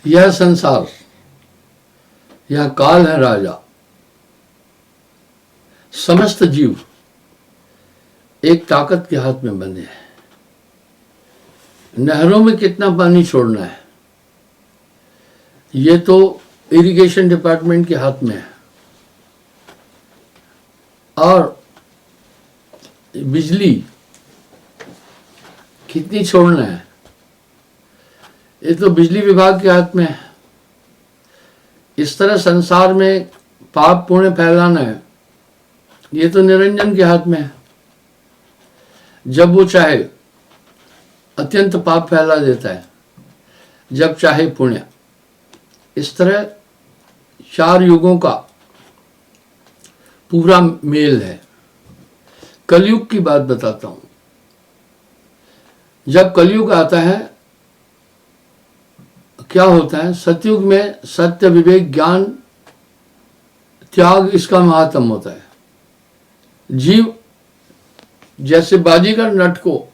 यह संसार, यह काल है राजा। समस्त जीव एक ताकत के हाथ में बंधे हैं। नहरों में कितना पानी छोड़ना है ये तो इरिगेशन डिपार्टमेंट के हाथ में है, और बिजली कितनी छोड़ना है ये तो बिजली विभाग के हाथ में है। इस तरह संसार में पाप पुण्य फैलाना है ये तो निरंजन के हाथ में है। जब वो चाहे अत्यंत पाप फैला देता है, जब चाहे पुण्य। इस तरह चार युगों का पूरा मेल है। कलयुग की बात बताता हूं। जब कलयुग आता है क्या होता है? सतयुग में सत्य, विवेक, ज्ञान, त्याग इसका महात्म होता है। जीव जैसे बाजीगर नट को,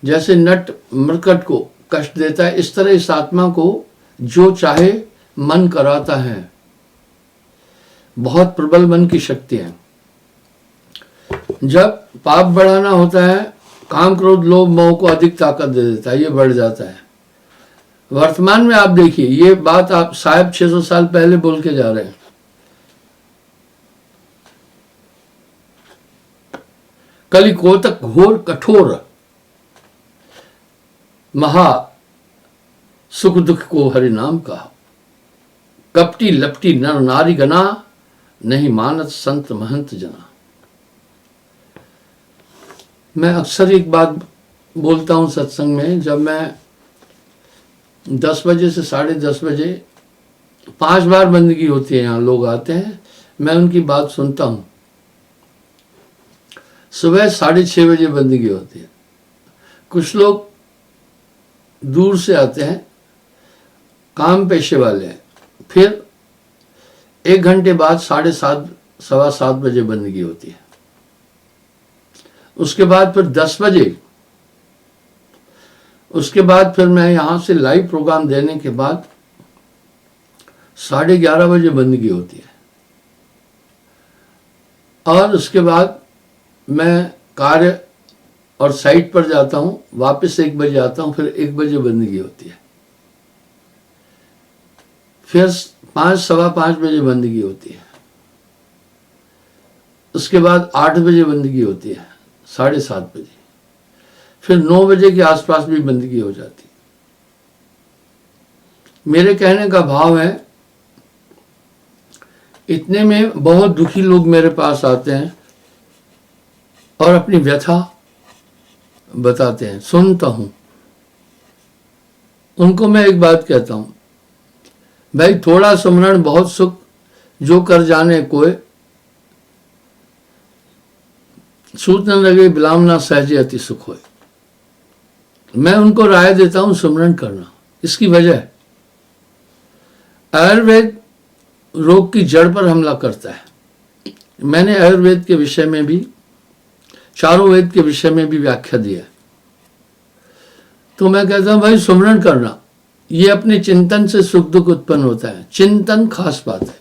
जैसे नट मरकट को कष्ट देता है, इस तरह इस आत्मा को जो चाहे मन कराता है। बहुत प्रबल मन की शक्ति है। जब पाप बढ़ाना होता है, काम, क्रोध, लोभ, मोह को अधिक ताकत दे देता है, ये बढ़ जाता है। वर्तमान में आप देखिए, ये बात आप साहब 600 साल पहले बोल के जा रहे हैं। कलि कोतक घोर कठोर, महा सुख दुख को हरि नाम कहा। कपटी लपटी नर नारी गना, नहीं मानत संत महंत जना। मैं अक्सर एक बात बोलता हूं सत्संग में, जब मैं 10 बजे से 10:30 बजे 5 बार बंदगी होती है, यहाँ लोग आते हैं, मैं उनकी बात सुनता हूं। सुबह 6:30 बजे बंदगी होती है। कुछ लोग दूर से आते हैं, काम पेशे वाले हैं। फिर 1 घंटे बाद 7:30 7:15 बजे बंदगी होती है। उसके बाद फिर 10 बजे, उसके बाद फिर मैं यहां से लाइव प्रोग्राम देने के बाद 11:30 बजे बंदगी होती है। और उसके बाद मैं कार्य और साइट पर जाता हूं, वापस 1 बजे आता हूं, फिर 1 बजे बंदगी होती है। फिर 5 सवा 5 बजे बंदगी होती है। उसके बाद 8 बजे बंदगी होती है, 7:30 बजे। फिर 9 बजे के आसपास भी बंदगी हो जाती है। मेरे कहने का भाव है, इतने में बहुत दुखी लोग मेरे पास आते हैं और अपनी व्यथा बताते हैं, सुनता हूं। उनको मैं एक बात कहता हूं, भाई थोड़ा सुमरण बहुत सुख, जो कर जाने कोई, सूत न लगे बिलाम ना सहजे अति सुख होए। मैं उनको राय देता हूं सुमरण करना। इसकी वजह है, आयुर्वेद रोग की जड़ पर हमला करता है। मैंने आयुर्वेद के विषय में भी, चारों वेद के विषय में भी व्याख्या दी है। तो मैं कहता हूं भाई सुमरण करना, ये अपने चिंतन से सुख दुख उत्पन्न होता है। चिंतन खास बात है।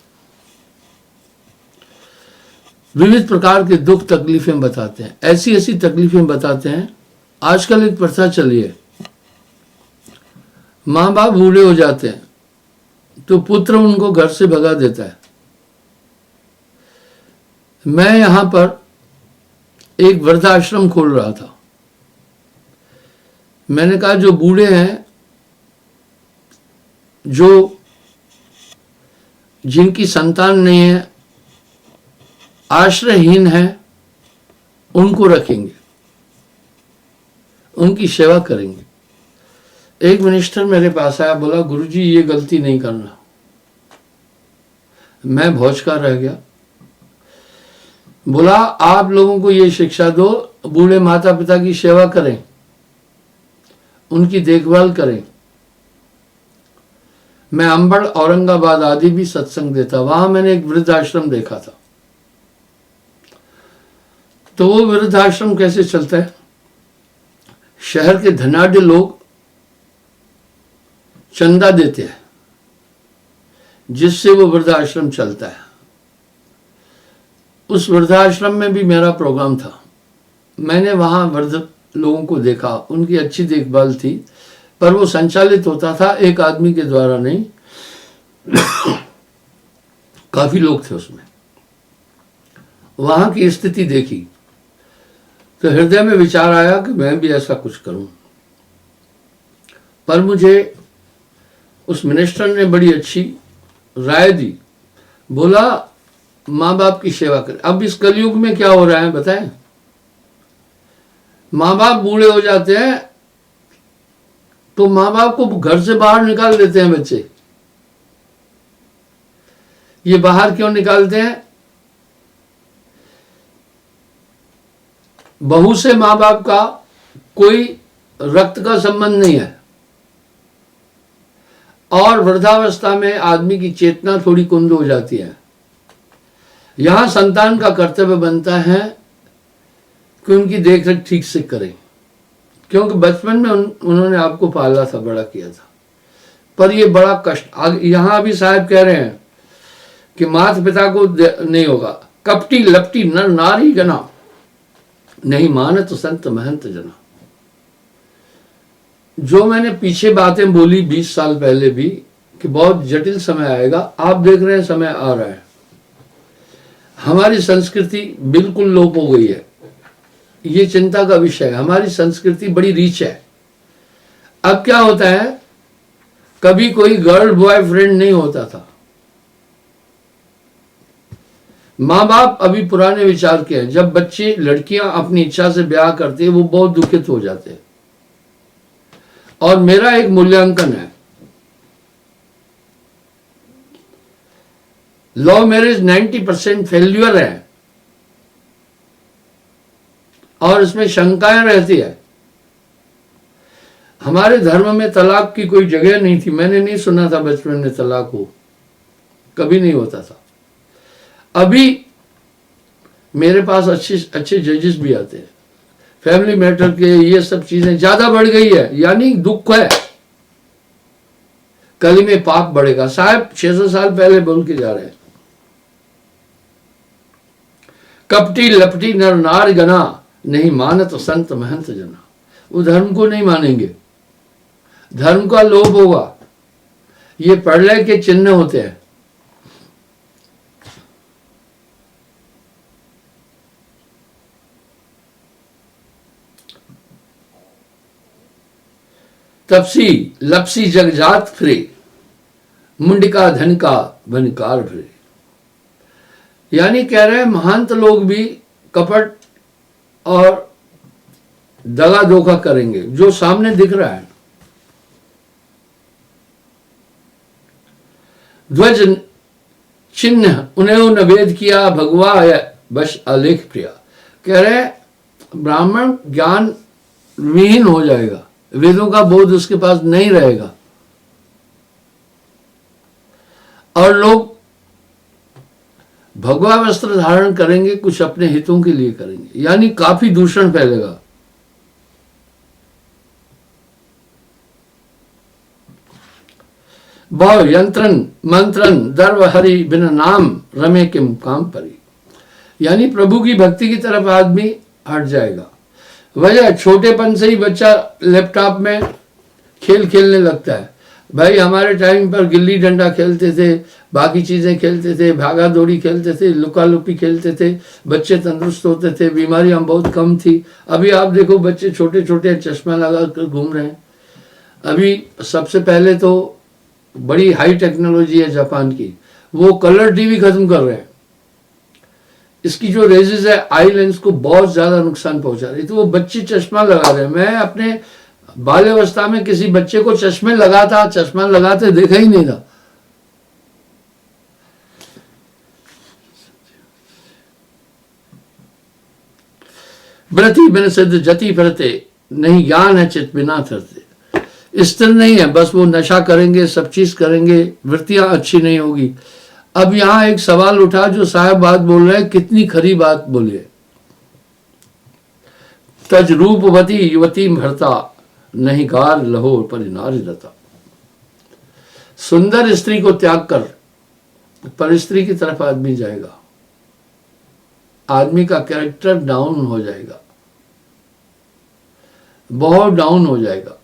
विविध प्रकार के दुख तकलीफें बताते हैं, ऐसी ऐसी तकलीफें बताते हैं। आजकल एक प्रथा चली है, माँ बाप बूढ़े हो जाते हैं तो पुत्र उनको घर से भगा देता है। मैं यहां पर एक वृद्धाश्रम खोल रहा था। मैंने कहा जो बूढ़े हैं, जो जिनकी संतान नहीं है, आश्रयहीन है, उनको रखेंगे, उनकी सेवा करेंगे। एक मिनिस्टर मेरे पास आया, बोला गुरुजी ये गलती नहीं करना। मैं भौचका रह गया। बोला आप लोगों को ये शिक्षा दो, बूढ़े माता पिता की सेवा करें, उनकी देखभाल करें। मैं अंबड़, औरंगाबाद आदि भी सत्संग देता, वहां मैंने एक वृद्धाश्रम देखा था। तो वो वृद्धाश्रम कैसे चलता है? शहर के धनाढ्य लोग चंदा देते हैं जिससे वो वृद्धाश्रम चलता है। उस वृद्धाश्रम में भी मेरा प्रोग्राम था। मैंने वहाँ वृद्ध लोगों को देखा, उनकी अच्छी देखभाल थी, पर वो संचालित होता था एक आदमी के द्वारा नहीं, काफी लोग थे उसमें। वहाँ की स्थिति देखी तो हृदय में विचार आया कि मैं भी ऐसा कुछ करूं। पर मुझे उस मिनिस्टर ने बड़ी अच्छी राय दी, बोला माँ बाप की सेवा करें। अब इस कलयुग में क्या हो रहा है बताएं? माँ बाप बूढ़े हो जाते हैं तो माँ बाप को घर से बाहर निकाल देते हैं बच्चे। ये बाहर क्यों निकालते हैं? बहू से माँ बाप का कोई रक्त का संबंध नहीं है, और वृद्धावस्था में आदमी की चेतना थोड़ी कुंद हो जाती है। यहां संतान का कर्तव्य बनता है कि उनकी देखरेख ठीक से करें, क्योंकि बचपन में उन्होंने आपको पाला था, बड़ा किया था। पर यह बड़ा कष्ट यहां भी साहब कह रहे हैं कि माता पिता को नहीं होगा। कपटी लपटी नर नारी जना, नहीं मानत संत महंत जना। जो मैंने पीछे बातें बोली 20 साल पहले भी कि बहुत जटिल समय आएगा, आप देख रहे हैं समय आ रहा है। हमारी संस्कृति बिल्कुल लोप हो गई है, ये चिंता का विषय है। हमारी संस्कृति बड़ी रीच है। अब क्या होता है, कभी कोई गर्ल बॉयफ्रेंड नहीं होता था। माँ बाप अभी पुराने विचार के हैं। जब बच्चे लड़कियां अपनी इच्छा से ब्याह करते हैं वो बहुत दुखित हो जाते हैं। और मेरा एक मूल्यांकन है, लव मैरिज 90% फेल्यूर है और इसमें शंकाएं रहती है। हमारे धर्म में तलाक की कोई जगह नहीं थी। मैंने नहीं सुना था बचपन में तलाक हो, कभी नहीं होता था। अभी मेरे पास अच्छे जजेस भी आते हैं, फैमिली मैटर के, ये सब चीजें ज्यादा बढ़ गई है, यानी दुख है। कली में पाप बढ़ेगा। साहब 600 साल पहले बोल के जा रहे हैं, कपटी लपटी नर नार गना, नहीं मानत संत महंत जना। वो धर्म को नहीं मानेंगे, धर्म का लोभ होगा। ये प्रलय के चिन्ह होते हैं। तपसी लपसी जगजात फिरे, मुंडिका धन का बनकार फिरे। यानी कह रहे हैं महंत लोग भी कपट और दगा धोखा करेंगे, जो सामने दिख रहा है। ध्वज चिन्ह उन्हें नवेद किया, भगवा बश आलेख प्रिया। कह रहे ब्राह्मण ज्ञान विहीन हो जाएगा, वेदों का बोध उसके पास नहीं रहेगा, और लोग भगवा वस्त्र धारण करेंगे, कुछ अपने हितों के लिए करेंगे, यानी काफी दूषण फैलेगा। बहु यंत्रन मंत्रन दर्व हरि बिन नाम रमे के मुकाम परी। यानी प्रभु की भक्ति की तरफ आदमी हट जाएगा। वजह छोटेपन से ही बच्चा लैपटॉप में खेल खेलने लगता है। भाई हमारे टाइम पर गिल्ली डंडा खेलते थे, बाकी चीजें खेलते थे, भागा दौड़ी खेलते थे, लुका लुपी खेलते थे, बच्चे तंदुरुस्त होते थे, बीमारियां बहुत कम थी। अभी आप देखो बच्चे छोटे छोटे चश्मा लगा कर घूम रहे हैं। अभी सबसे पहले तो बड़ी हाई टेक्नोलॉजी है जापान की, वो कलर टीवी खत्म कर रहे हैं। इसकी जो रेजेस है आई लेंस को बहुत ज्यादा नुकसान पहुंचा रही, तो वो बच्चे चश्मा लगा रहे हैं। मैं अपने बाल्यावस्था में किसी बच्चे को चश्मा लगाते देखा ही नहीं था। व्रति बिन सिद्ध जति फिरते, नहीं ज्ञान है चित बिना फिरते। स्थिर नहीं है, बस वो नशा करेंगे, सब चीज करेंगे, वृत्तियां अच्छी नहीं होगी। अब यहां एक सवाल उठा, जो साहब बात बोल रहे हैं, कितनी खरी बात बोली है। तज रूपवती युवती भरता, नहीं गार लहो परिनारी रता। सुंदर स्त्री को त्याग कर पर स्त्री की तरफ आदमी जाएगा, आदमी का कैरेक्टर डाउन हो जाएगा, बहुत डाउन हो जाएगा।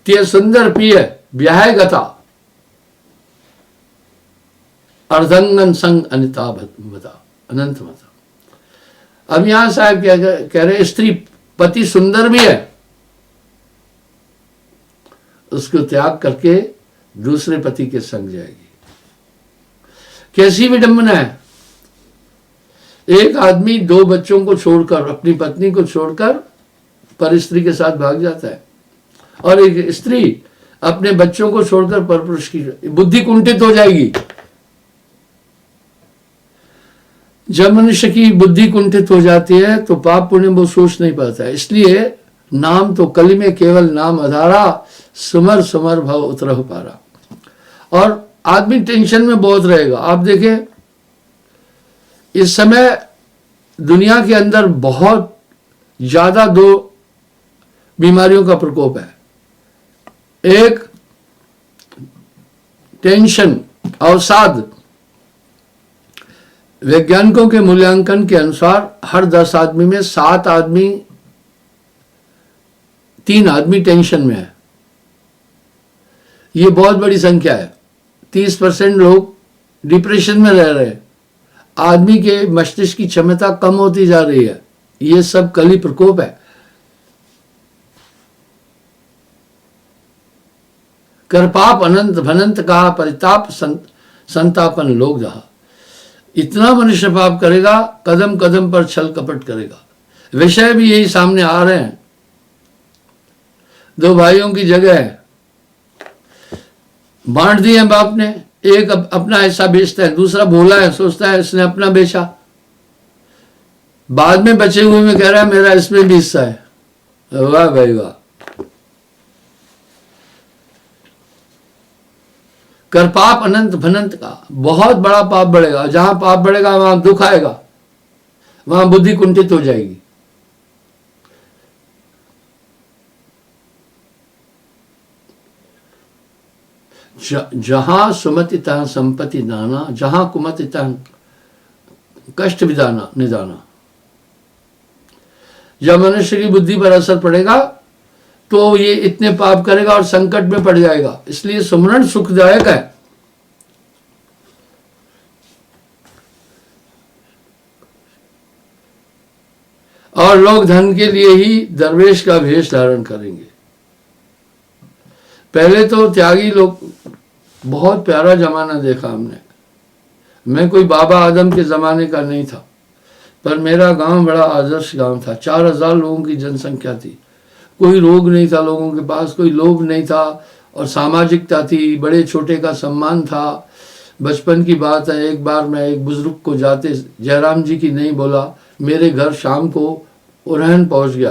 ते सुंदर प्रिय ब्याह गता अर्धंगन संग अनिता बता अनंत मता। अब यहां साहब क्या कह रहे, स्त्री पति सुंदर भी है, उसको त्याग करके दूसरे पति के संग जाएगी। कैसी विडंबना है, एक आदमी 2 बच्चों को छोड़कर, अपनी पत्नी को छोड़कर पर स्त्री के साथ भाग जाता है, और एक स्त्री अपने बच्चों को छोड़कर परपुरुष की, बुद्धि कुंठित हो जाएगी। जब मनुष्य की बुद्धि कुंठित हो जाती है तो पाप पुण्य वो सोच नहीं पाता है। इसलिए नाम तो कली में केवल नाम आधारा, सुमर सुमर भव उतरह पारा। और आदमी टेंशन में बहुत रहेगा। आप देखें इस समय दुनिया के अंदर बहुत ज्यादा 2 बीमारियों का प्रकोप है। एक टेंशन, अवसाद। वैज्ञानिकों के मूल्यांकन के अनुसार हर 10 आदमी में 3 आदमी टेंशन में है। ये बहुत बड़ी संख्या है। 30% लोग डिप्रेशन में रह रहे हैं। आदमी के मस्तिष्क की क्षमता कम होती जा रही है। ये सब कली प्रकोप है। कर पाप अनंत भनंत कहा, परिताप संतापन लोग जहा। इतना मनुष्य पाप करेगा, कदम कदम पर छल कपट करेगा। विषय भी यही सामने आ रहे हैं। 2 भाइयों की जगह बांट दी है बाप ने, एक अपना हिस्सा बेचता है, दूसरा भोला है, सोचता है इसने अपना बेचा, बाद में बचे हुए में कह रहा है मेरा इसमें भी हिस्सा है। वाह भाई वाह। कर पाप अनंत भनंत का, बहुत बड़ा पाप बढ़ेगा। जहां पाप बढ़ेगा वहां दुख आएगा, वहां बुद्धि कुंठित हो जाएगी। जहां सुमति तहां संपत्ति नाना, जहां कुमति तहां कष्ट विदाना निदाना। जब मनुष्य की बुद्धि पर असर पड़ेगा तो ये इतने पाप करेगा और संकट में पड़ जाएगा। इसलिए सुमरण सुखदायक है। और लोग धन के लिए ही दरवेश का भेष धारण करेंगे। पहले तो त्यागी लोग, बहुत प्यारा जमाना देखा हमने। मैं कोई बाबा आदम के जमाने का नहीं था, पर मेरा गांव बड़ा आदर्श गांव था। 4000 लोगों की जनसंख्या थी। कोई रोग नहीं था लोगों के पास, कोई लोभ नहीं था, और सामाजिकता थी, बड़े छोटे का सम्मान था। बचपन की बात है, एक बार मैं एक बुजुर्ग को जाते, जयराम जी की नहीं बोला, मेरे घर शाम को उरहन पहुंच गया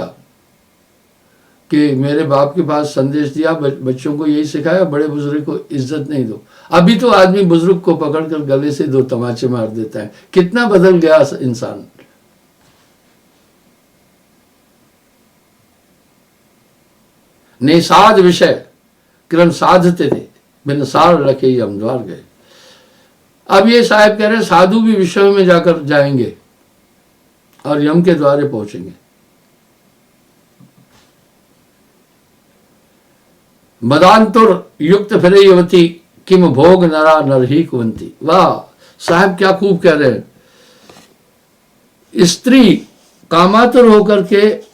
कि मेरे बाप के पास संदेश दिया, बच्चों को यही सिखाया, बड़े बुजुर्ग को इज्जत नहीं दो। अभी तो आदमी बुजुर्ग को पकड़कर गले से 2 तमाचे मार देता है। कितना बदल गया इंसान। निषाद विषय क्रम साधते थे, बिन सार रखे ही हम द्वार गए। अब ये साहब कह रहे साधु भी विषयों में जाकर जाएंगे और यम के द्वारे पहुंचेंगे। मदांतुर युक्त फिरे युवती किम भोग नरा नर ही कुंती। वाह साहब क्या खूब कह रहे हैं। स्त्री कामातुर होकर के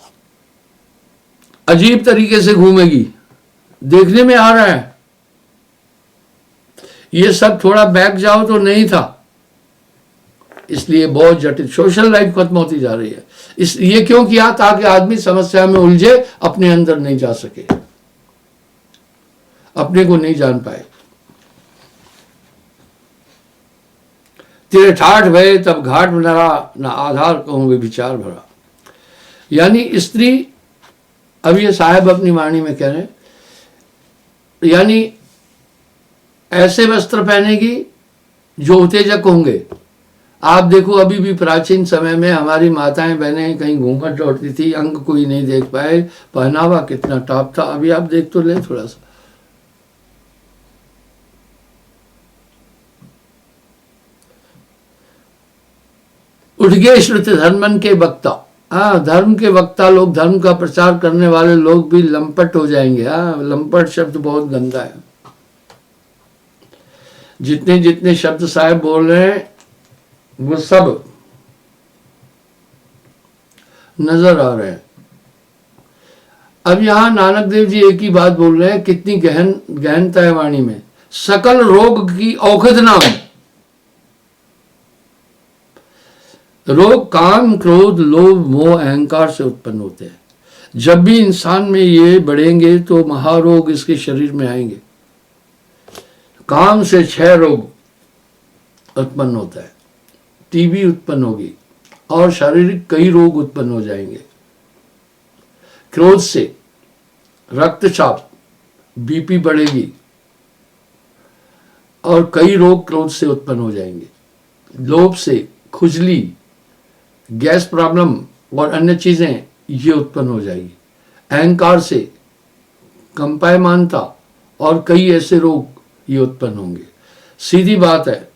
अजीब तरीके से घूमेगी, देखने में आ रहा है। ये सब थोड़ा बैक जाओ तो नहीं था, इसलिए बहुत जटिल सोशल लाइफ खत्म होती जा रही है। ये क्यों किया? ताकि आदमी समस्या में उलझे, अपने अंदर नहीं जा सके, अपने को नहीं जान पाए। तेरे ठाठ भये तब घाट में नरा, न आधार कहूं वे विचार भरा। यानी स्त्री, अब ये साहब अपनी वाणी में कह रहे हैं, यानी ऐसे वस्त्र पहनेगी जो उत्तेजक होंगे, आप देखो अभी भी प्राचीन समय में हमारी माताएं बहनें कहीं घूंघट ओढ़ती थी, अंग कोई नहीं देख पाए, पहनावा कितना टॉप था। अभी आप देख तो ले थोड़ा सा। उठ गए श्रुति धर्मन के वक्ता। हाँ, धर्म के वक्ता लोग, धर्म का प्रचार करने वाले लोग भी लंपट हो जाएंगे। हाँ, लंपट शब्द बहुत गंदा है। जितने जितने शब्द साहब बोल रहे हैं वो सब नजर आ रहे हैं। अब यहां नानक देव जी एक ही बात बोल रहे हैं, कितनी गहनता है वाणी में। सकल रोग की औषध नाम। रोग काम, क्रोध, लोभ, मोह, अहंकार से उत्पन्न होते हैं। जब भी इंसान में ये बढ़ेंगे तो महारोग इसके शरीर में आएंगे। काम से 6 रोग उत्पन्न होता है, टीबी उत्पन्न होगी और शारीरिक कई रोग उत्पन्न हो जाएंगे। क्रोध से रक्तचाप, बीपी बढ़ेगी और कई रोग क्रोध से उत्पन्न हो जाएंगे। लोभ से खुजली, गैस प्रॉब्लम और अन्य चीजें ये उत्पन्न हो जाएगी। अहंकार से कंपायमानता और कई ऐसे रोग ये उत्पन्न होंगे। सीधी बात है,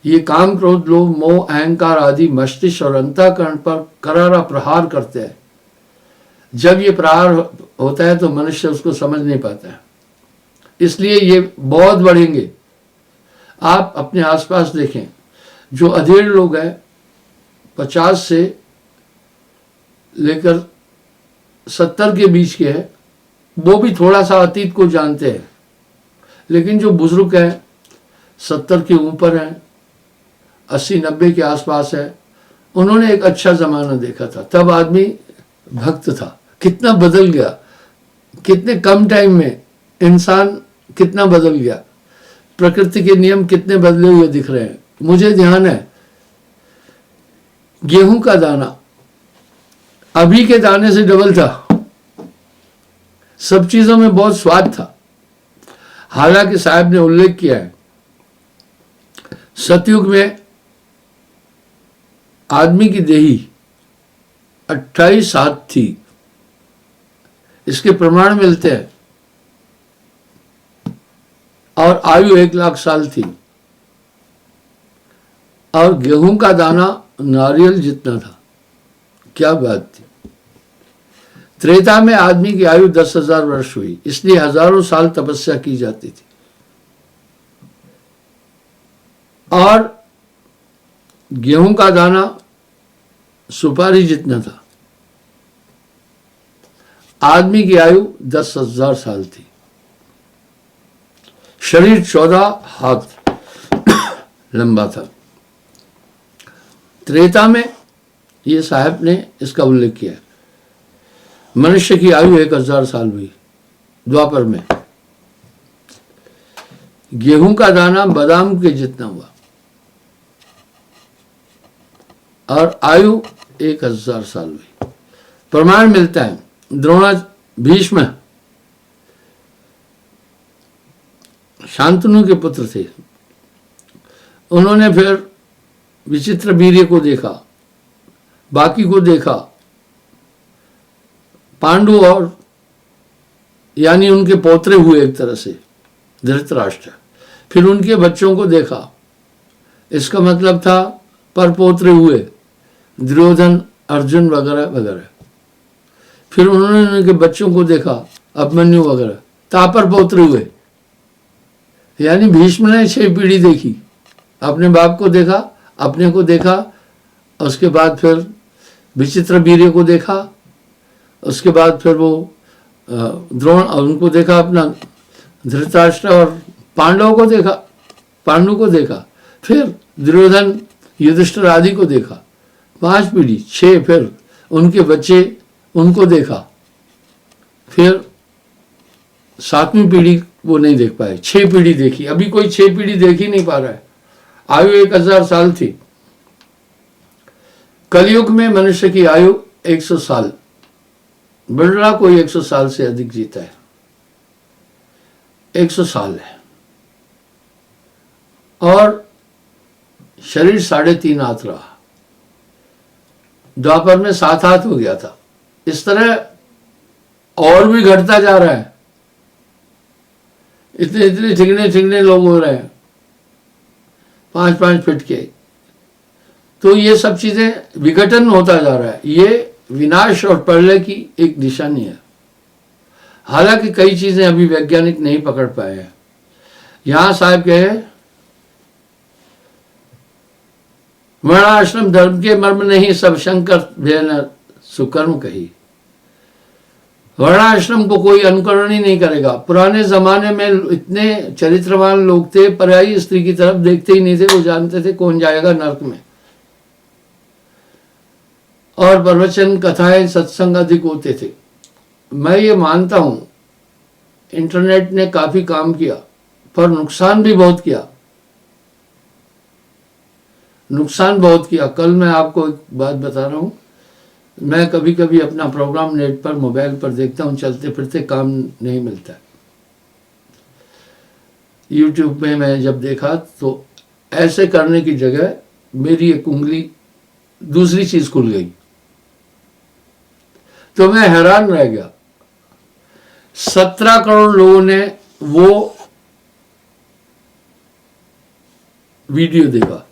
ये काम, क्रोध, लोभ, मोह, अहंकार आदि मस्तिष्क और अंतःकरण पर करारा प्रहार करते हैं। जब ये प्रहार होता है तो मनुष्य उसको समझ नहीं पाता है, इसलिए ये बहुत बढ़ेंगे। आप अपने आसपास देखें, जो अधेड़ लोग हैं 50 से लेकर 70 के बीच के हैं, वो भी थोड़ा सा अतीत को जानते हैं। लेकिन जो बुजुर्ग हैं 70 के ऊपर हैं, 80-90 के आसपास है, उन्होंने एक अच्छा जमाना देखा था। तब आदमी भक्त था। कितना बदल गया, कितने कम टाइम में इंसान कितना बदल गया। प्रकृति के नियम कितने बदले हुए दिख रहे हैं। मुझे ध्यान है, गेहूं का दाना अभी के दाने से डबल था। सब चीजों में बहुत स्वाद था। हालांकि साहब ने उल्लेख किया है, सतयुग में आदमी की देही 28 हाथ थी। इसके प्रमाण मिलते हैं। और आयु 1 लाख साल थी। और गेहूं का दाना नारियल जितना था। क्या बात थी। त्रेता में आदमी की आयु 10,000 वर्ष हुई, इसलिए हजारों साल तपस्या की जाती थी। और गेहूं का दाना सुपारी जितना था। आदमी की आयु 10,000 साल थी। शरीर 14 हाथ लंबा था। त्रेता में ये साहब ने इसका उल्लेख किया। मनुष्य की आयु 1000 साल हुई। द्वापर में गेहूं का दाना बादाम के जितना हुआ और आयु 1000 साल हुई। प्रमाण मिलता है, द्रोण भीष्म शांतनु के पुत्र थे। उन्होंने फिर विचित्र वीर्य को देखा, बाकी को देखा। पांडु और यानी उनके पौत्रे हुए एक तरह से धृतराष्ट्र। फिर उनके बच्चों को देखा, इसका मतलब था परपोत्रे हुए दुर्योधन, अर्जुन वगैरह वगैरह। फिर उन्होंने उनके बच्चों को देखा, अभिमन्यु वगैरह, तापर पौत्र हुए। यानी भीष्म ने 6 पीढ़ी देखी। अपने बाप को देखा, अपने को देखा, उसके बाद फिर विचित्र वीर्य को देखा, उसके बाद फिर वो द्रोण उनको देखा, अपना धृतराष्ट्र और पांडवों को देखा, पांडु को देखा, फिर दुर्योधन, युधिष्ठिर आदि को देखा। 5 पीढ़ी, 6, फिर उनके बच्चे, उनको देखा। फिर 7वीं पीढ़ी वो नहीं देख पाए, 6 पीढ़ी देखी। अभी कोई 6 पीढ़ी देख ही नहीं पा रहा है। आयु 1000 साल थी। कलयुग में मनुष्य की आयु 100 साल। बिरला कोई 100 साल से अधिक जीता है। 100 साल है। और शरीर 3.5 हाथ रहा, द्वापर में 7 हाथ हो गया था। इस तरह और भी घटता जा रहा है, इतने इतने ठिगने लोग हो रहे हैं 5-5 फीट के। तो ये सब चीजें विघटन होता जा रहा है, ये विनाश और प्रलय की एक निशानी है। हालांकि कई चीजें अभी वैज्ञानिक नहीं पकड़ पाए हैं। यहां साहब कहे वर्णाश्रम धर्म के मर्म नहीं, सब शंकर भेन सुकर्म कही। वर्णाश्रम को कोई अनुकरण ही नहीं करेगा। पुराने जमाने में इतने चरित्रवान लोग थे, पर्यायी स्त्री की तरफ देखते ही नहीं थे, वो जानते थे कौन जाएगा नरक में। और प्रवचन कथाएं सत्संग अधिक होते थे। मैं ये मानता हूं इंटरनेट ने काफी काम किया, पर नुकसान भी बहुत किया, नुकसान बहुत किया। कल मैं आपको एक बात बता रहा हूं, मैं कभी कभी अपना प्रोग्राम नेट पर मोबाइल पर देखता हूं, चलते फिरते काम नहीं मिलता। यूट्यूब में मैं जब देखा तो ऐसे करने की जगह मेरी एक उंगली दूसरी चीज खुल गई, तो मैं हैरान रह गया। 17 करोड़ लोगों ने वो वीडियो देखा,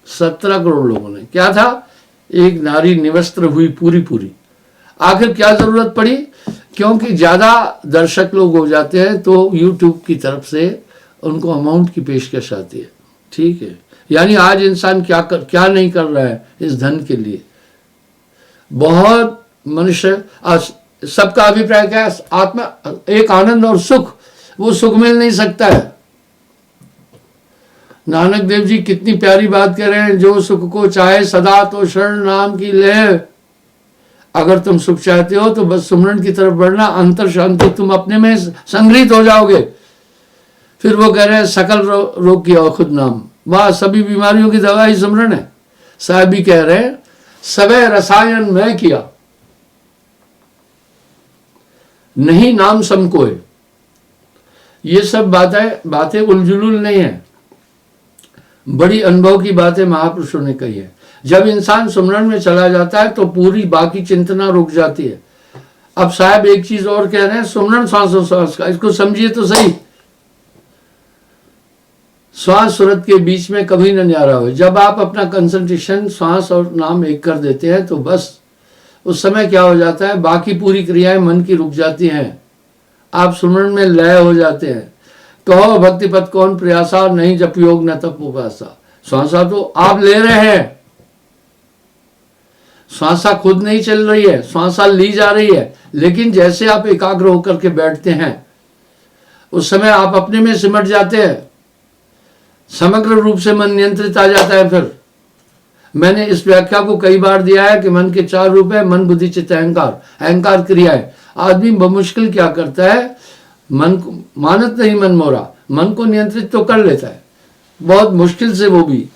17 करोड़ लोगों ने। क्या था? एक नारी निवस्त्र हुई पूरी। आखिर क्या जरूरत पड़ी? क्योंकि ज्यादा दर्शक लोग हो जाते हैं तो यूट्यूब की तरफ से उनको अमाउंट की पेशकश आती है। ठीक है, यानी आज इंसान क्या नहीं कर रहा है इस धन के लिए। बहुत मनुष्य, सबका अभिप्राय क्या है? आत्मा एक आनंद और सुख, वो सुख मिल नहीं सकता है। नानक देव जी कितनी प्यारी बात कह रहे हैं, जो सुख को चाहे सदा तो शरण नाम की ले। अगर तुम सुख चाहते हो तो बस सुमरन की तरफ बढ़ना, अंतर शांति तुम अपने में संग्रहित हो जाओगे। फिर वो कह रहे हैं सकल रोग की औखुद नाम, वाह सभी बीमारियों की दवा ही सुमरन है। साहब भी कह रहे हैं सबे रसायन मैं किया, नहीं नाम समकोय। ये सब बातें उलझुल नहीं है, बड़ी अनुभव की बातें महापुरुषों ने कही है। जब इंसान सुमरन में चला जाता है तो पूरी बाकी चिंतना रुक जाती है। अब साहब एक चीज और कह रहे हैं, सुमरन श्वास का, इसको समझिए तो सही। श्वास सूरत के बीच में कभी न न्यारा हो। जब आप अपना कंसंट्रेशन श्वास और नाम एक कर देते हैं तो बस उस समय क्या हो जाता है, बाकी पूरी क्रियाएं मन की रुक जाती हैं, आप सुमरन में लय हो जाते हैं। कहो भक्ति पथ कौन प्रयासा, नहीं जप योग न तप उपासा। श्वासा तो आप ले रहे हैं, श्वासा खुद नहीं चल रही है, श्वासा ली जा रही है। लेकिन जैसे आप एकाग्र होकर के बैठते हैं उस समय आप अपने में सिमट जाते हैं, समग्र रूप से मन नियंत्रित आ जाता है। फिर मैंने इस व्याख्या को कई बार दिया है कि मन के 4 रूप है, मन बुद्धि चित्त अहंकार। अहंकार क्रिया है। आदमी बमुश्किल क्या करता है, मन को मानत नहीं मन मोरा, मन को नियंत्रित तो कर लेता है बहुत मुश्किल से। वो भी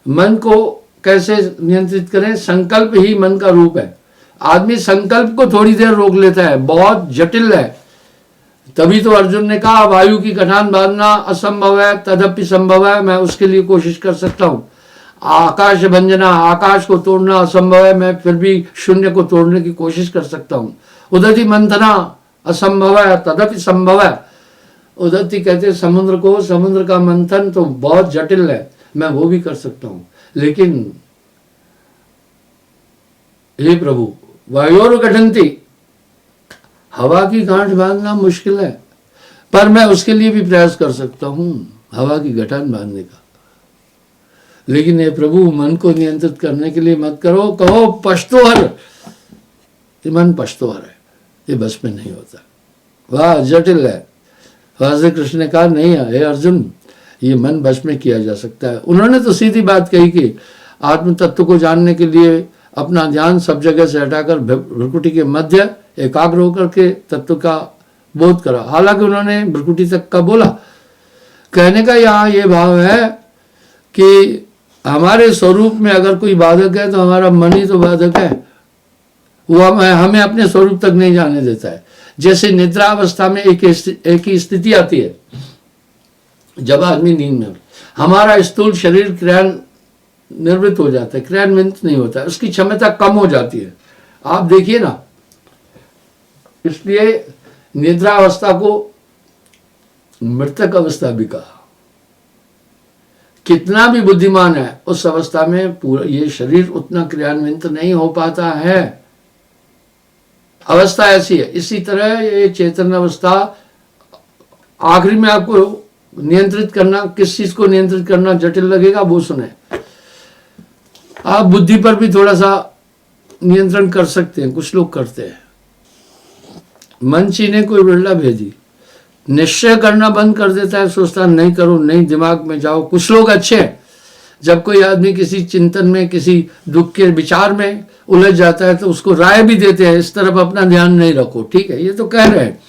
मन को कैसे नियंत्रित करें? संकल्प ही मन का रूप है। आदमी संकल्प को थोड़ी देर रोक लेता है, बहुत जटिल है। तभी तो अर्जुन ने कहा वायु की कठान बांधना असंभव है, तदपि संभव है, मैं उसके लिए कोशिश कर सकता हूं। आकाश भंजना, आकाश को तोड़ना असंभव है, मैं फिर भी शून्य को तोड़ने की कोशिश कर सकता हूं। उदति मंथना असंभव है, तदपि संभव है। उदति कहते समुद्र को, समुद्र का मंथन तो बहुत जटिल है, मैं वो भी कर सकता हूं। लेकिन हे प्रभु वायोर गठंती, हवा की गांठ बांधना मुश्किल है, पर मैं उसके लिए भी प्रयास कर सकता हूं, हवा की गठान बांधने का। लेकिन हे प्रभु मन को नियंत्रित करने के लिए मत करो, कहो पश्तोहर। ये मन पश्तोहर है, ये बस में नहीं होता, वाह जटिल है। श्री कृष्ण ने कहा नहीं हे अर्जुन, ये मन बस में किया जा सकता है। उन्होंने तो सीधी बात कही कि आत्म तत्व को जानने के लिए अपना ध्यान सब जगह से हटाकर भ्रुकुटी के मध्य एकाग्र होकर के तत्व का बोध करा। हालांकि उन्होंने भ्रुकुटी तक का बोला। कहने का यहाँ ये भाव है कि हमारे स्वरूप में अगर कोई बाधक है तो हमारा मन ही तो बाधक है, वो हमें अपने स्वरूप तक नहीं जाने देता है। जैसे निद्रा अवस्था में एक ही स्थिति आती है जब आदमी नींद में, हमारा स्थूल शरीर क्रियान्वित हो जाता है, क्रियान्वित नहीं होता है, उसकी क्षमता कम हो जाती है। आप देखिए ना, इसलिए निद्रा अवस्था को मृतक अवस्था भी कहा। कितना भी बुद्धिमान है, उस अवस्था में पूरा ये शरीर उतना क्रियान्वित नहीं हो पाता है। अवस्था ऐसी है। इसी तरह ये चेतन अवस्था, आखिरी में आपको नियंत्रित करना, किस चीज को नियंत्रित करना जटिल लगेगा वो सुने। आप बुद्धि पर भी थोड़ा सा नियंत्रण कर सकते हैं, कुछ लोग करते हैं। मंची ने कोई बिरला भेजी, निश्चय करना बंद कर देता है, सोचता नहीं करो, नहीं दिमाग में जाओ। कुछ लोग अच्छे हैं, जब कोई आदमी किसी चिंतन में, किसी दुख के विचार में उलझ जाता है तो उसको राय भी देते हैं, इस तरफ अपना ध्यान नहीं रखो, ठीक है, ये तो कह रहे हैं।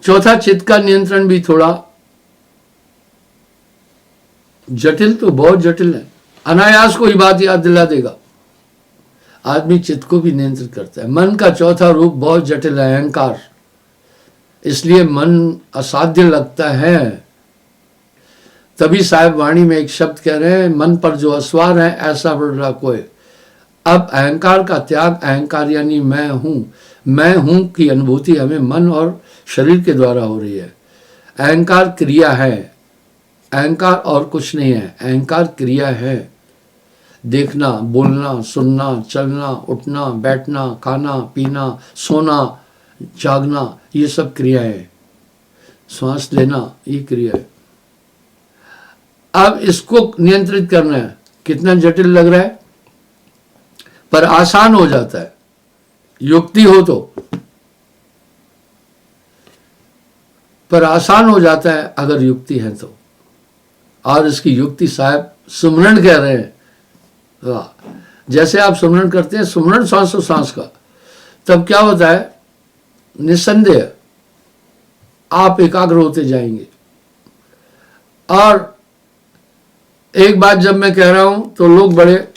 चौथा, चित्त का नियंत्रण भी थोड़ा जटिल, तो बहुत जटिल है। अनायास कोई बात याद दिला देगा, आदमी चित्त को भी नियंत्रित करता है। मन का चौथा रूप बहुत जटिल है, अहंकार। इसलिए मन असाध्य लगता है। तभी साहिब वाणी में एक शब्द कह रहे हैं, मन पर जो असवार है ऐसा बढ़ रहा कोई। अब अहंकार का त्याग, अहंकार यानी मैं हूं की अनुभूति हमें मन और शरीर के द्वारा हो रही है। अहंकार क्रिया है, अहंकार और कुछ नहीं है, अहंकार क्रिया है। देखना, बोलना, सुनना, चलना, उठना, बैठना, खाना, पीना, सोना, जागना, ये सब क्रिया है। श्वास लेना, ये क्रिया है। अब इसको नियंत्रित करना है। कितना जटिल लग रहा है, पर आसान हो जाता है, युक्ति हो तो। पर आसान हो जाता है अगर युक्ति है तो। और इसकी युक्ति साहब सुमरण कह रहे हैं। जैसे आप सुमरण करते हैं, सुमरण सांसों सांस का, तब क्या होता है, निस्संदेह आप एकाग्र होते जाएंगे। और एक बात जब मैं कह रहा हूं तो लोग बड़े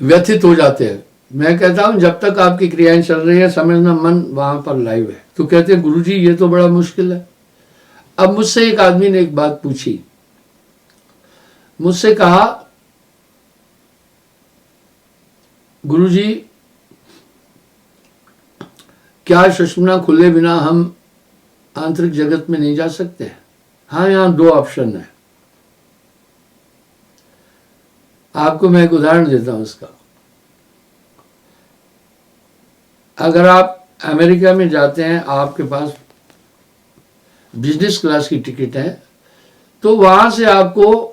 व्यथित हो जाते हैं। मैं कहता हूं जब तक आपकी क्रियाएं चल रही है समझना मन वहां पर लाइव है। तो कहते हैं गुरुजी ये तो बड़ा मुश्किल है। अब मुझसे एक आदमी ने एक बात पूछी, मुझसे कहा गुरुजी क्या सुषुम्ना खुले बिना हम आंतरिक जगत में नहीं जा सकते? हाँ, यहां दो ऑप्शन है। आपको मैं एक उदाहरण देता हूं इसका। अगर आप अमेरिका में जाते हैं, आपके पास बिजनेस क्लास की टिकट है, तो वहां से आपको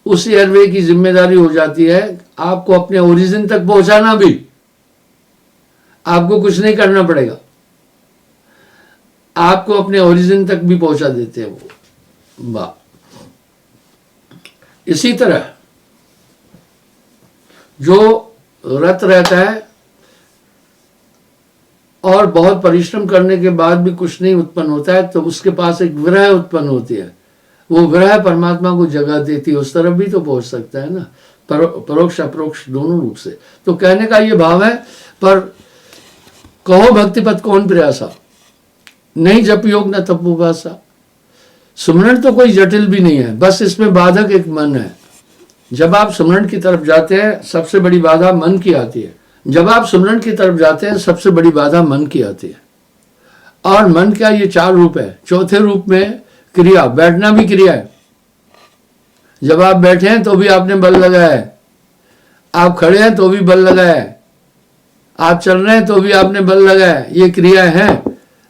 उस एयरवे की जिम्मेदारी हो जाती है आपको अपने ओरिजिन तक पहुंचाना भी। आपको कुछ नहीं करना पड़ेगा, आपको अपने ओरिजिन तक भी पहुंचा देते हैं वो। वाह। इसी तरह जो रत रहता है और बहुत परिश्रम करने के बाद भी कुछ नहीं उत्पन्न होता है, तो उसके पास एक विरह उत्पन्न होती है। वो विरह परमात्मा को जगह देती है, उस तरफ भी तो पहुंच सकता है ना, परोक्ष अपरोक्ष दोनों रूप से। तो कहने का ये भाव है, पर कहो भक्ति पथ कौन प्रयासा, नहीं जप योग न तपोभाषा। सुमरण तो कोई जटिल भी नहीं है, बस इसमें बाधक एक मन है। जब आप सुमरण की तरफ जाते हैं सबसे बड़ी बाधा मन की आती है। जब आप सुमरण की तरफ जाते हैं सबसे बड़ी बाधा मन की आती है। और मन का ये चार रूप है। चौथे रूप में क्रिया, बैठना भी क्रिया है। जब आप बैठे हैं तो भी आपने बल लगाया है, आप खड़े हैं तो भी बल लगाया है, आप चल रहे हैं तो भी आपने बल लगाया है, ये क्रिया है।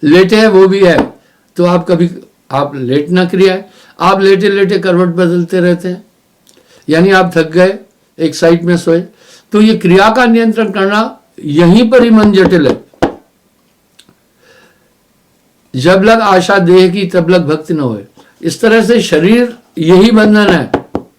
लेटे हैं वो भी है, तो आप कभी आप लेटना क्रिया है। आप लेटे लेटे करवट बदलते रहते हैं, यानी आप थक गए, एक साइड में सोए। तो ये क्रिया का नियंत्रण करना, यहीं पर ही मन जटिल है। जब लग आशा देह की तब लग भक्ति न होए। इस तरह से शरीर यही बंधन है,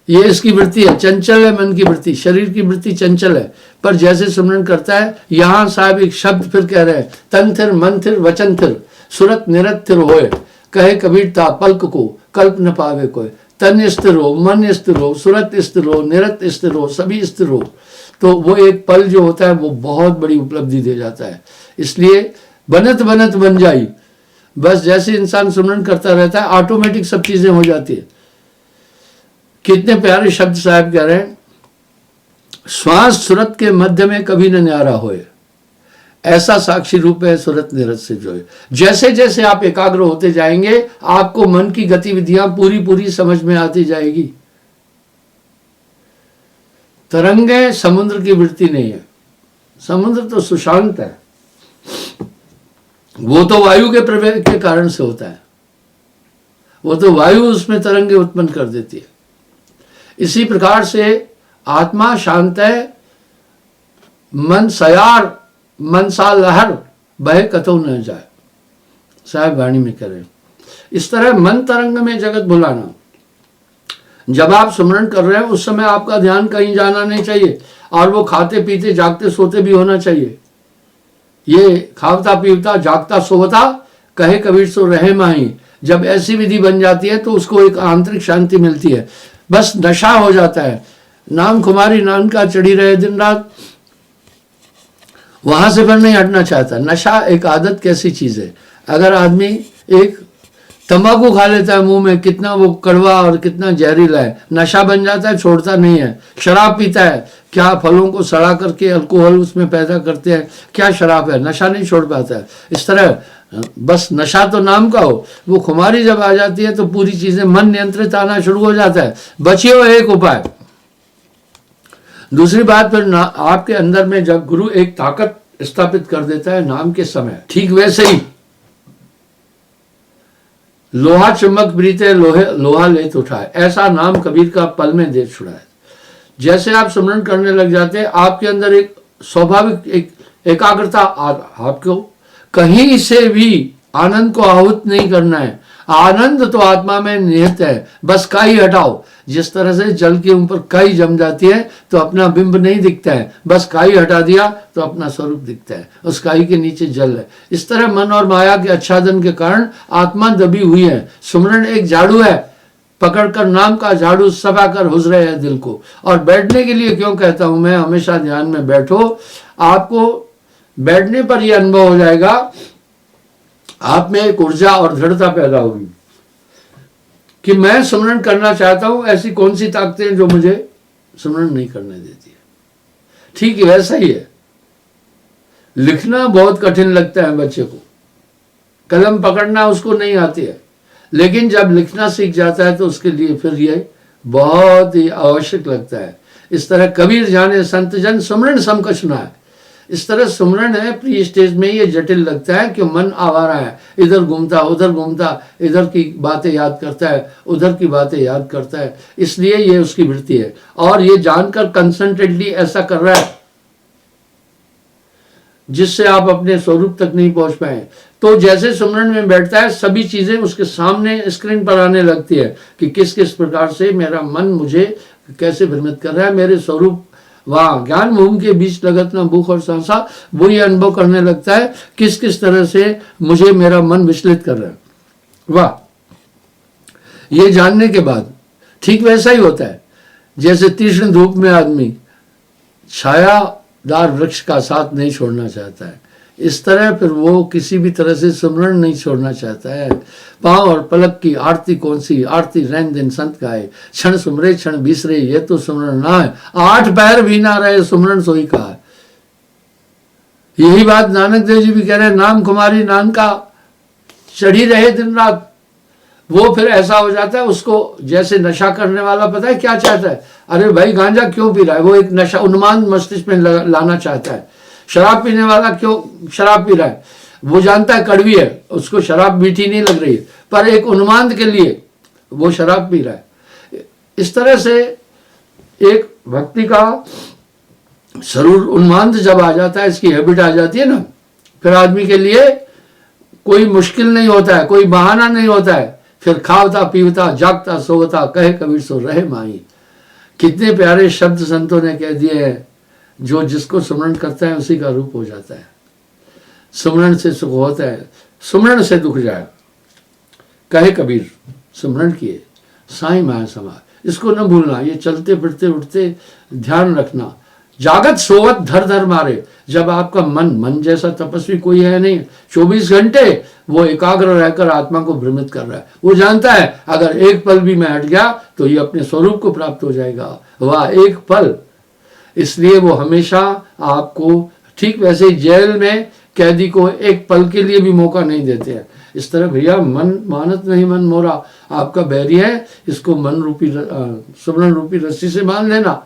ये इसकी वृत्ति है, चंचल है मन की वृत्ति, शरीर की वृत्ति चंचल है। पर जैसे सुमरण करता है, यहां साहब एक शब्द फिर कह रहे हैं, तन थिर मन थिर वचन थिर सुरत निरत थिर होए। कहे कबीर ता पल्क को कल्प न पावे कोई। तन स्थिर हो, मन स्थिर हो, सुरत स्थिर हो, निरत स्थिर हो, सभी स्थिर हो, तो वो एक पल जो होता है वो बहुत बड़ी उपलब्धि दे जाता है। इसलिए बनत बनत बन जाई, बस जैसे इंसान सुमरन करता रहता है ऑटोमेटिक सब चीजें हो जाती है। कितने प्यारे शब्द साहब कह रहे हैं, श्वास सुरत के मध्य में कभी न न्यारा होए, ऐसा साक्षी रूप है सुरत निरत से जोए। जैसे जैसे आप एकाग्र होते जाएंगे आपको मन की गतिविधियां पूरी पूरी समझ में आती जाएगी। तरंगे समुद्र की वृत्ति नहीं है, समुद्र तो सुशांत है, वो तो वायु के प्रवेश के कारण से होता है, वो तो वायु उसमें तरंगे उत्पन्न कर देती है। इसी प्रकार से आत्मा शांत है, मन सयार मनसा लहर बहे कतौ न जाए, साहब वाणी में करें। इस तरह मन तरंग में जगत भुलाना। जब आप सुमरण कर रहे हैं उस समय आपका ध्यान कहीं जाना नहीं चाहिए, और वो खाते पीते जागते सोते भी होना चाहिए। ये खावता पीवता जागता सोता कहे कबीर सो रहे माही, जब ऐसी विधि बन जाती है तो उसको एक आंतरिक शांति मिलती है, बस नशा हो जाता है। नाम खुमारी नाम का चढ़ी रहे दिन रात, वहां से फिर नहीं हटना चाहता। नशा एक आदत कैसी चीज है, अगर आदमी एक तंबाकू खा लेता है मुंह में, कितना वो कड़वा और कितना जहरीला है, नशा बन जाता है, छोड़ता नहीं है। शराब पीता है, क्या फलों को सड़ा करके अल्कोहल उसमें पैदा करते हैं, क्या शराब है, नशा नहीं छोड़ पाता है। इस तरह बस नशा तो नाम का हो, वो खुमारी जब आ जाती है तो पूरी चीजें मन नियंत्रित आना शुरू हो जाता है। बचिए एक उपाय। दूसरी बात, फिर आपके अंदर में जब गुरु एक ताकत स्थापित कर देता है नाम के समय, ठीक वैसे ही लोहा चुम्बक प्रीते लोहा लेत उठाए, ऐसा नाम कबीर का पल में दे छुड़ाए। जैसे आप स्मरण करने लग जाते हैं आपके अंदर एक स्वाभाविक एक एकाग्रता, आपको कहीं से भी आनंद को आहूत नहीं करना है। आनंद तो आत्मा में निहित है, बस काई हटाओ। जिस तरह से जल के ऊपर काई जम जाती है तो अपना बिंब नहीं दिखता है, बस काई हटा दिया तो अपना स्वरूप दिखता है, उस काई के नीचे जल है। इस तरह मन और माया के आच्छादन के कारण आत्मा दबी हुई है। सुमरण एक झाड़ू है, पकड़कर नाम का झाड़ू सफा कर हुजरे है दिल को। और बैठने के लिए क्यों कहता हूं मैं, हमेशा ध्यान में बैठो। आपको बैठने पर यह अनुभव हो जाएगा, आप में एक ऊर्जा और दृढ़ता पैदा होगी कि मैं सुमरण करना चाहता हूं, ऐसी कौन सी ताकतें जो मुझे सुमरण नहीं करने देती है। ठीक है, वैसा ही है। लिखना बहुत कठिन लगता है बच्चे को, कलम पकड़ना उसको नहीं आती है, लेकिन जब लिखना सीख जाता है तो उसके लिए फिर ये बहुत ही आवश्यक लगता है। इस तरह कबीर जाने संत जन सुमरण समकछ न है। इस तरह सुमरण है प्री स्टेज में ये जटिल लगता है कि मन आवारा है, इधर घूमता उधर घूमता, इधर की बातें याद करता है उधर की बातें याद करता है, इसलिए ये उसकी वृत्ति है। और ये जानकर कंसंट्रेटली ऐसा कर रहा है जिससे आप अपने स्वरूप तक नहीं पहुंच पाए। तो जैसे सुमरण में बैठता है सभी चीजें उसके सामने स्क्रीन पर आने लगती है कि किस किस प्रकार से मेरा मन मुझे कैसे भ्रमित कर रहा है, मेरे स्वरूप वहां ज्ञान मोह के बीच लगत ना भूख और सांसा, वो ये अनुभव करने लगता है किस किस तरह से मुझे मेरा मन विचलित कर रहा है। वाह, ये जानने के बाद ठीक वैसा ही होता है जैसे तीक्ष्ण धूप में आदमी छायादार वृक्ष का साथ नहीं छोड़ना चाहता है, इस तरह फिर वो किसी भी तरह से सुमरण नहीं छोड़ना चाहता है। पांव और पलक की आरती कौन सी, आरती रैन दिन संत का है, क्षण सुमरे क्षण बिसरे ये तो सुमरण ना है, 8 पैर भी ना रहे सुमरण सोई का है। यही बात नानक देव जी भी कह रहे हैं, नाम कुमारी नाम का चढ़ी रहे दिन रात। वो फिर ऐसा हो जाता है, उसको जैसे नशा करने वाला पता है क्या चाहता है, अरे भाई गांजा क्यों पी रहा है, वो एक नशा उन्माद मस्तिष्क में लाना चाहता है। शराब पीने वाला क्यों शराब पी रहा है, वो जानता है कड़वी है, उसको शराब मीठी नहीं लग रही है, पर एक उन्माद के लिए वो शराब पी रहा है। इस तरह से एक व्यक्ति का शरीर उन्माद जब आ जाता है, इसकी हैबिट आ जाती है ना, फिर आदमी के लिए कोई मुश्किल नहीं होता है, कोई बहाना नहीं होता है, फिर खावता पीवता जागता सोता कहे कबीर सो रहे माही। कितने प्यारे शब्द संतों ने कह दिए हैं, जो जिसको सुमरण करता है उसी का रूप हो जाता है। सुमरण से सुख होता है, सुमरण से दुख जाए, कहे कबीर सुमरण किए साईं माया समा। इसको न भूलना, ये चलते फिरते उठते ध्यान रखना जागत सोवत धर धर मारे। जब आपका मन जैसा तपस्वी कोई है नहीं, 24 घंटे वो एकाग्र रहकर आत्मा को भ्रमित कर रहा है। वो जानता है अगर एक पल भी मैं हट गया तो ये अपने स्वरूप को प्राप्त हो जाएगा। वह एक पल, इसलिए वो हमेशा आपको, ठीक वैसे जेल में कैदी को एक पल के लिए भी मौका नहीं देते हैं। इस तरह भैया मन मानत नहीं मन मोरा, आपका बैरी है, इसको मन रूपी सुमरण रूपी रस्सी से बांध लेना,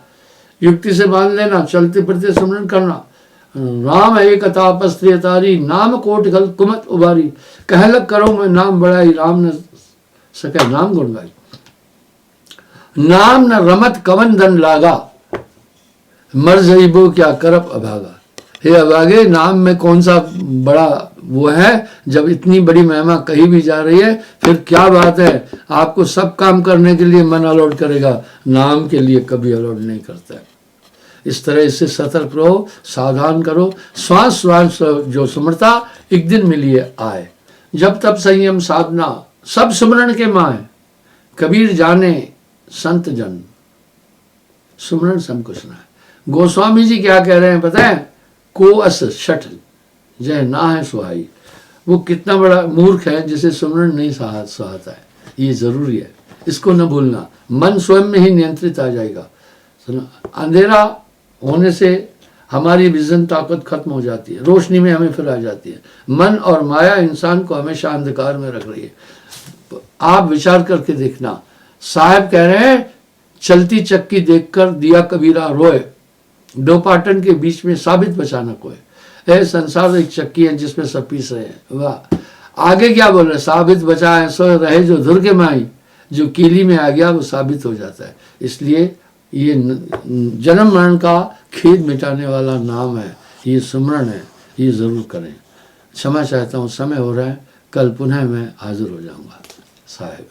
युक्ति से बांध लेना, चलते फिरते स्मरण करना। राम एक तापस्त्रिय तारी, नाम कोट गल कुमत उबारी। कहलक करो मैं नाम बढ़ाई, राम न सके नाम गुण गाई। नाम न रमत कवन दन लागा, मर जईबो क्या करप अभागा। हे अभागे, नाम में कौन सा बड़ा वो है, जब इतनी बड़ी महिमा कही भी जा रही है, फिर क्या बात है। आपको सब काम करने के लिए मन अलॉट करेगा, नाम के लिए कभी अलॉट नहीं करता है। इस तरह इससे सतर्क रहो, सावधान करो। श्वास श्वास जो समर्था एक दिन मिलिए आए। जब तब संयम साधना सब सुमरण के माए, कबीर जाने संत जन सुमरण सब कुछ ना है। गोस्वामी जी क्या कह रहे हैं पता है, को अस शठ जय ना है सुहाई। वो कितना बड़ा मूर्ख है जिसे सुमरण नहीं सुहाता है। ये जरूरी है, इसको न भूलना। मन स्वयं में ही नियंत्रित आ जाएगा। अंधेरा होने से हमारी विजन ताकत खत्म हो जाती है, रोशनी में हमें फिर आ जाती है। मन और माया इंसान को हमेशा अंधकार में रख रही है। आप विचार करके देखना, साहब कह रहे हैं चलती चक्की देखकर दिया कबीरा रोए, दो पाटन के बीच में साबित बचाना कोई। है संसार एक चक्की है जिसमें सब पीस रहे हैं। वाह, आगे क्या बोल रहे, साबित बचाए सो रहे जो धुर के माई। जो कीली में आ गया वो साबित हो जाता है। इसलिए ये जन्म मरण का खेद मिटाने वाला नाम है, ये सुमरण है, ये जरूर करें। क्षमा चाहता हूँ, समय हो रहा है, कल पुनः मैं हाजिर हो जाऊंगा साहेब।